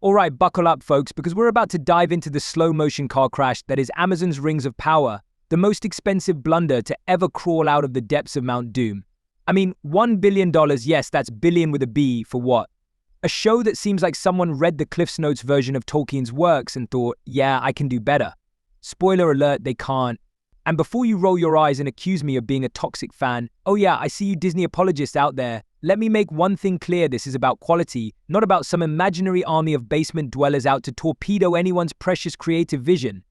All right, buckle up, folks, because we're about to dive into the slow-motion car crash that is Amazon's Rings of Power, the most expensive blunder to ever crawl out of the depths of Mount Doom. I mean, $1 billion, yes, that's billion with a B, for what? A show that seems like someone read the Cliff's Notes version of Tolkien's works and thought, yeah, I can do better. Spoiler alert, they can't. And before you roll your eyes and accuse me of being a toxic fan, oh yeah, I see you Disney apologists out there. Let me make one thing clear, this is about quality, not about some imaginary army of basement dwellers out to torpedo anyone's precious creative vision.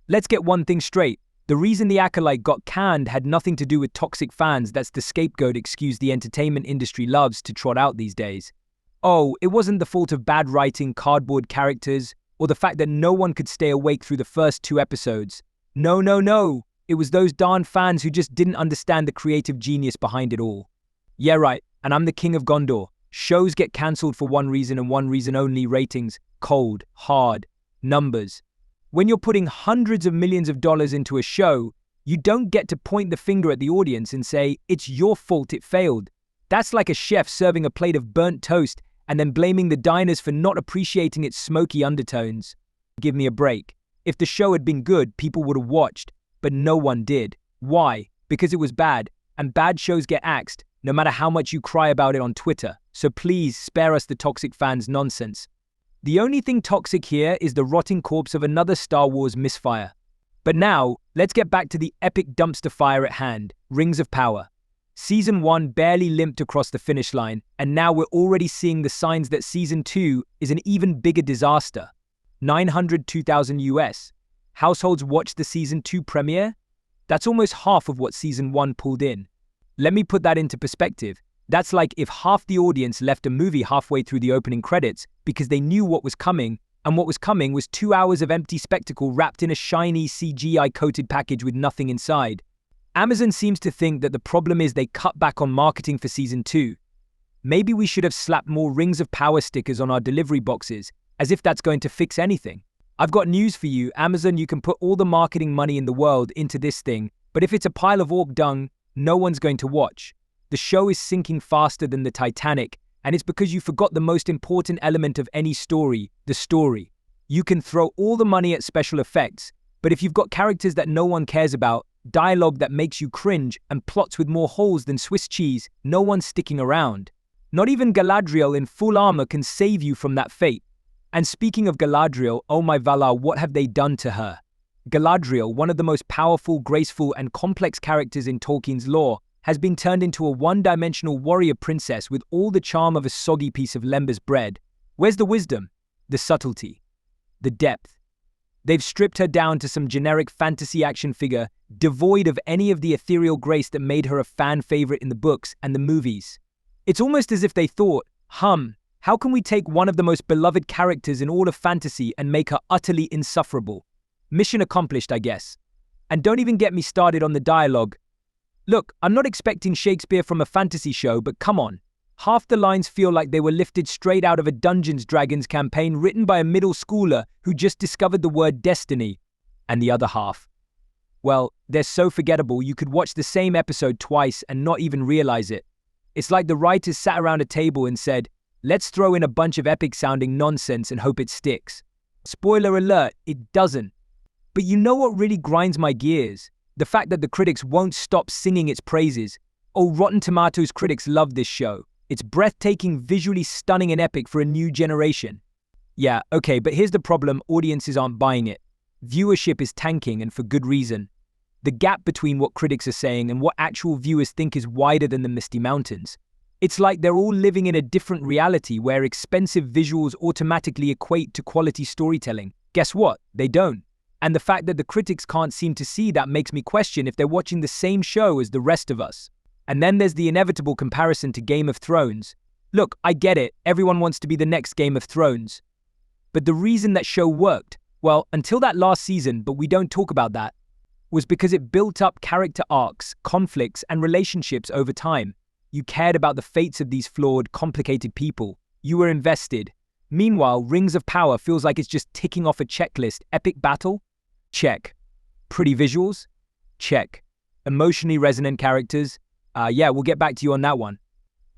Let's get one thing straight. The reason The Acolyte got canned had nothing to do with toxic fans. That's the scapegoat excuse the entertainment industry loves to trot out these days. Oh, it wasn't the fault of bad writing, cardboard characters, or the fact that no one could stay awake through the first 2 episodes. No. It was those darn fans who just didn't understand the creative genius behind it all. Yeah, right. And I'm the king of Gondor. Shows get cancelled for one reason and one reason only: ratings. Cold, hard, numbers. When you're putting hundreds of millions of dollars into a show, you don't get to point the finger at the audience and say, it's your fault it failed. That's like a chef serving a plate of burnt toast and then blaming the diners for not appreciating its smoky undertones. Give me a break. If the show had been good, people would have watched, but no one did. Why? Because it was bad, and bad shows get axed, no matter how much you cry about it on Twitter. So please spare us the toxic fans nonsense. The only thing toxic here is the rotting corpse of another Star Wars misfire. But now, let's get back to the epic dumpster fire at hand, Rings of Power. Season 1 barely limped across the finish line, and now we're already seeing the signs that Season 2 is an even bigger disaster. 902,000 US. Households watched the Season 2 premiere? That's almost half of what Season 1 pulled in. Let me put that into perspective. That's like if half the audience left a movie halfway through the opening credits because they knew what was coming, and what was coming was 2 hours of empty spectacle wrapped in a shiny CGI-coated package with nothing inside. Amazon seems to think that the problem is they cut back on marketing for Season 2. Maybe we should have slapped more Rings of Power stickers on our delivery boxes, as if that's going to fix anything. I've got news for you, Amazon. You can put all the marketing money in the world into this thing, but if it's a pile of orc dung, no one's going to watch. The show is sinking faster than the Titanic, and it's because you forgot the most important element of any story, the story. You can throw all the money at special effects, but if you've got characters that no one cares about, dialogue that makes you cringe, and plots with more holes than Swiss cheese, no one's sticking around. Not even Galadriel in full armor can save you from that fate. And speaking of Galadriel, oh my Valar, what have they done to her? Galadriel, one of the most powerful, graceful, and complex characters in Tolkien's lore, has been turned into a one-dimensional warrior princess with all the charm of a soggy piece of lembas bread. Where's the wisdom? The subtlety? The depth? They've stripped her down to some generic fantasy action figure, devoid of any of the ethereal grace that made her a fan favorite in the books and the movies. It's almost as if they thought, how can we take one of the most beloved characters in all of fantasy and make her utterly insufferable? Mission accomplished, I guess. And don't even get me started on the dialogue. Look, I'm not expecting Shakespeare from a fantasy show, but come on. Half the lines feel like they were lifted straight out of a Dungeons & Dragons campaign written by a middle schooler who just discovered the word destiny. And the other half, well, they're so forgettable you could watch the same episode twice and not even realize it. It's like the writers sat around a table and said, let's throw in a bunch of epic-sounding nonsense and hope it sticks. Spoiler alert, it doesn't. But you know what really grinds my gears? The fact that the critics won't stop singing its praises. Oh, Rotten Tomatoes critics love this show. It's breathtaking, visually stunning and epic for a new generation. Yeah, okay, but here's the problem: audiences aren't buying it. Viewership is tanking, and for good reason. The gap between what critics are saying and what actual viewers think is wider than the Misty Mountains. It's like they're all living in a different reality where expensive visuals automatically equate to quality storytelling. Guess what? They don't. And the fact that the critics can't seem to see that makes me question if they're watching the same show as the rest of us. And then there's the inevitable comparison to Game of Thrones. Look, I get it, everyone wants to be the next Game of Thrones. But the reason that show worked, well, until that last season, but we don't talk about that, was because it built up character arcs, conflicts, and relationships over time. You cared about the fates of these flawed, complicated people. You were invested. Meanwhile, Rings of Power feels like it's just ticking off a checklist. Epic battle? Check. Pretty visuals? Check. Emotionally resonant characters? Yeah, we'll get back to you on that one.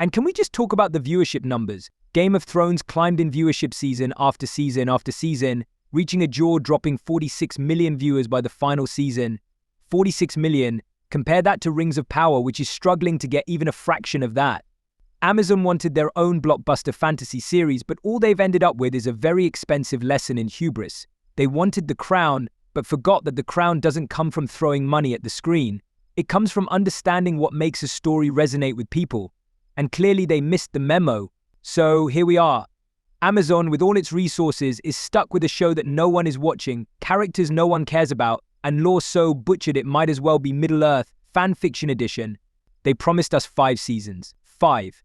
And can we just talk about the viewership numbers? Game of Thrones climbed in viewership season after season after season, reaching a jaw-dropping 46 million viewers by the final season. 46 million, compare that to Rings of Power, which is struggling to get even a fraction of that. Amazon wanted their own blockbuster fantasy series, but all they've ended up with is a very expensive lesson in hubris. They wanted the crown, but forgot that the crown doesn't come from throwing money at the screen. It comes from understanding what makes a story resonate with people. And clearly they missed the memo. So here we are. Amazon, with all its resources, is stuck with a show that no one is watching, characters no one cares about, and lore so butchered it might as well be Middle-earth, fan fiction edition. They promised us 5 seasons. 5.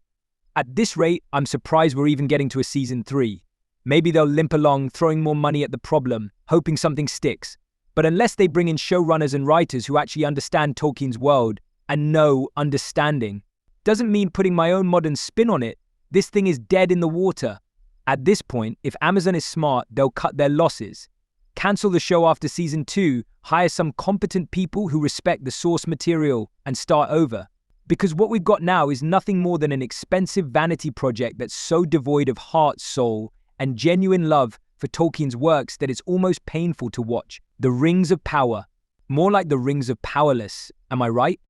At this rate, I'm surprised we're even getting to a season 3. Maybe they'll limp along, throwing more money at the problem, hoping something sticks. But unless they bring in showrunners and writers who actually understand Tolkien's world, and know understanding, doesn't mean putting my own modern spin on it. This thing is dead in the water. At this point, if Amazon is smart, they'll cut their losses. Cancel the show after season 2, hire some competent people who respect the source material, and start over. Because what we've got now is nothing more than an expensive vanity project that's so devoid of heart, soul, and genuine love for Tolkien's works that it's almost painful to watch. The Rings of Power. More like the Rings of Powerless, am I right?